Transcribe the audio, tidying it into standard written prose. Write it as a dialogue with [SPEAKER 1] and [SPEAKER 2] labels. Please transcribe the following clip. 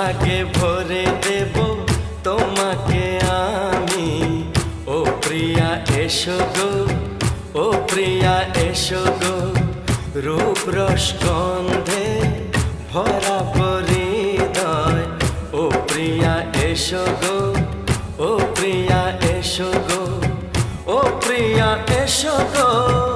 [SPEAKER 1] সোহাগে ভরে দেব তোমাকে আমি। ও প্রিয়া এসো গো, ও প্রিয়া এসো গো, রূপ রস গন্ধে ভরা হৃদয়। ও প্রিয়া এসো গো, ও প্রিয়া এসো গো, ও প্রিয়া এসো গো।